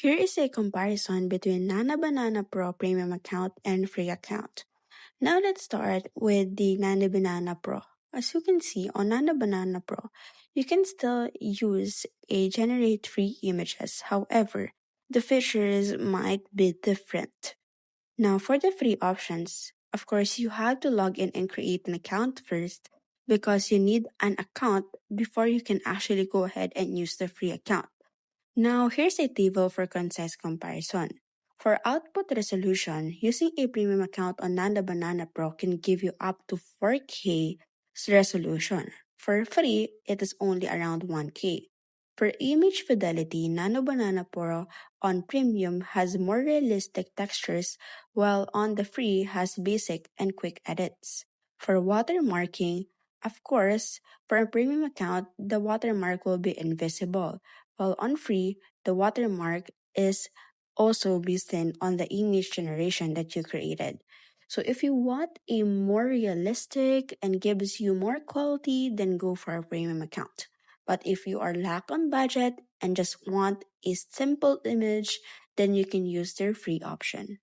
Here is a comparison between Nana Banana Pro Premium account and free account. Now let's start with the Nano Banana Pro. As you can see on Nano Banana Pro, you can still use a generate free images. However, the features might be different. Now for the free options, of course you have to log in and create an account first because you need an account before you can actually go ahead and use the free account. Now, here's a table for concise comparison. For output resolution, using a premium account on Nano Banana Pro can give you up to 4K resolution. For free, it is only around 1K. For image fidelity, Nano Banana Pro on premium has more realistic textures, while on the free has basic and quick edits. For watermarking, of course, for a premium account, the watermark will be invisible, while on free, the watermark is also based on the image generation that you created. So if you want a more realistic and gives you more quality, then go for a premium account. But if you are lack on budget and just want a simple image, then you can use their free option.